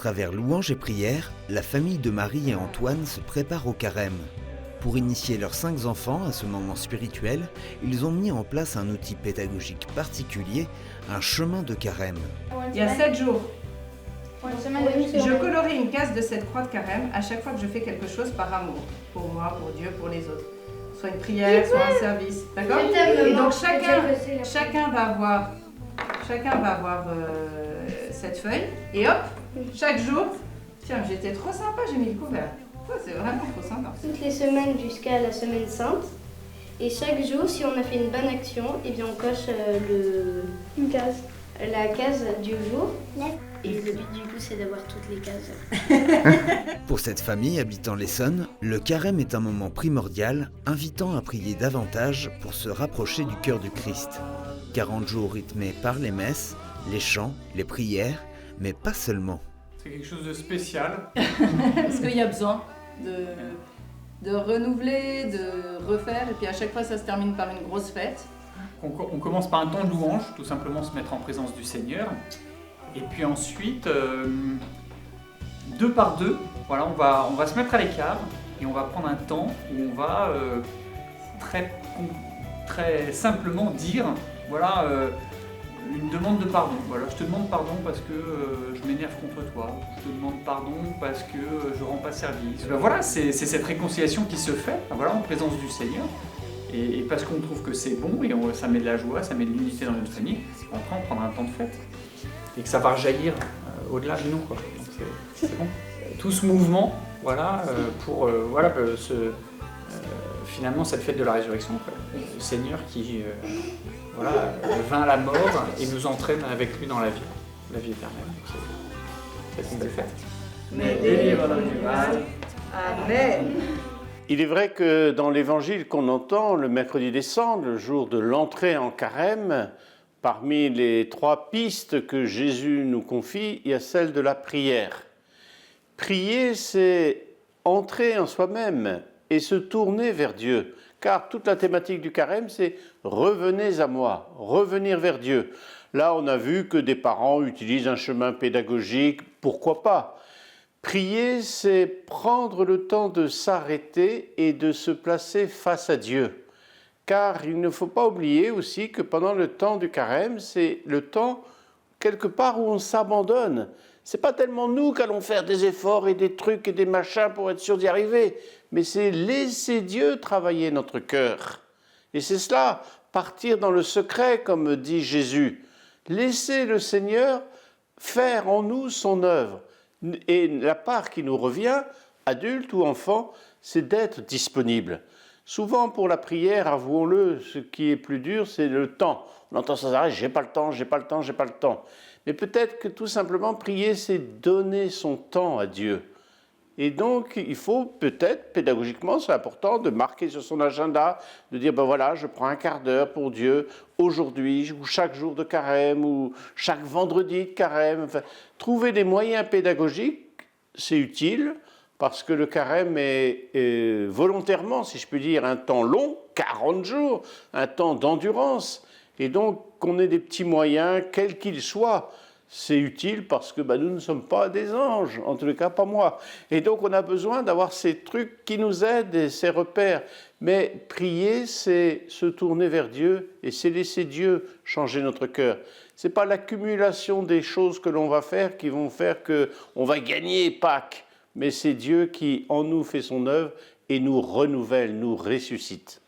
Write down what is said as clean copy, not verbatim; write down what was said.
travers louanges et prières, la famille de Marie et Antoine se prépare au carême. Pour initier leurs 5 enfants à ce moment spirituel, ils ont mis en place un outil pédagogique particulier, un chemin de carême. Il y a 7 jours. Je colorie une case de cette croix de carême à chaque fois que je fais quelque chose par amour. Pour moi, pour Dieu, pour les autres. Soit une prière, soit un service. D'accord ? Et donc chacun va avoir cette feuille. Et hop, chaque jour, tiens, j'étais trop sympa, j'ai mis le couvert. Ça, c'est vraiment trop sympa. Toutes les semaines jusqu'à la semaine sainte. Et chaque jour, si on a fait une bonne action, eh bien on coche la case du jour. Et le but du coup, c'est d'avoir toutes les cases. Pour cette famille habitant l'Essonne, le carême est un moment primordial, invitant à prier davantage pour se rapprocher du cœur du Christ. 40 jours rythmés par les messes, les chants, les prières, mais pas seulement. C'est quelque chose de spécial. Parce qu'il y a besoin de renouveler, de refaire, et puis à chaque fois ça se termine par une grosse fête. On commence par un temps de louange, tout simplement se mettre en présence du Seigneur. Et puis ensuite, 2 par 2, voilà, on va se mettre à l'écart et on va prendre un temps où on va très simplement dire, voilà, une demande de pardon. Voilà, je te demande pardon parce que je m'énerve contre toi. Je te demande pardon parce que je rends pas service. Ben voilà, c'est cette réconciliation qui se fait, voilà, en présence du Seigneur. Et parce qu'on trouve que c'est bon et ça met de la joie, ça met de l'unité dans notre famille, on prend prendre un temps de fête. Et que ça va rejaillir au-delà de nous, quoi. Donc c'est bon. Tout ce mouvement, voilà, finalement cette fête de la résurrection, quoi. Le Seigneur qui vint à la mort et nous entraîne avec lui dans la vie éternelle. C'est cette belle fête. Mais délivre-nous du mal. Amen. Il est vrai que dans l'évangile qu'on entend le mercredi des Cendres, le jour de l'entrée en carême, parmi les 3 pistes que Jésus nous confie, il y a celle de la prière. Prier, c'est entrer en soi-même et se tourner vers Dieu. Car toute la thématique du carême, c'est « revenez à moi », revenir vers Dieu. Là, on a vu que des parents utilisent un chemin pédagogique, pourquoi pas ? Prier, c'est prendre le temps de s'arrêter et de se placer face à Dieu. Car il ne faut pas oublier aussi que pendant le temps du carême, c'est le temps quelque part où on s'abandonne. C'est pas tellement nous qu'allons faire des efforts et des trucs et des machins pour être sûr d'y arriver, mais c'est laisser Dieu travailler notre cœur. Et c'est cela, partir dans le secret, comme dit Jésus. Laisser le Seigneur faire en nous son œuvre. Et la part qui nous revient, adulte ou enfant, c'est d'être disponible. Souvent pour la prière, avouons-le, ce qui est plus dur, c'est le temps. On entend sans arrêt, j'ai pas le temps, j'ai pas le temps, j'ai pas le temps. Mais peut-être que tout simplement prier, c'est donner son temps à Dieu. Et donc, il faut peut-être, pédagogiquement, c'est important de marquer sur son agenda, de dire, ben voilà, je prends un quart d'heure pour Dieu, aujourd'hui, ou chaque jour de carême, ou chaque vendredi de carême. Enfin, trouver des moyens pédagogiques, c'est utile, parce que le carême est volontairement, si je puis dire, un temps long, 40 jours, un temps d'endurance. Et donc, qu'on ait des petits moyens, quels qu'ils soient, c'est utile parce que nous ne sommes pas des anges, en tout cas pas moi. Et donc, on a besoin d'avoir ces trucs qui nous aident et ces repères. Mais prier, c'est se tourner vers Dieu et c'est laisser Dieu changer notre cœur. Ce n'est pas l'accumulation des choses que l'on va faire qui vont faire qu'on va gagner Pâques. Mais c'est Dieu qui, en nous, fait son œuvre et nous renouvelle, nous ressuscite.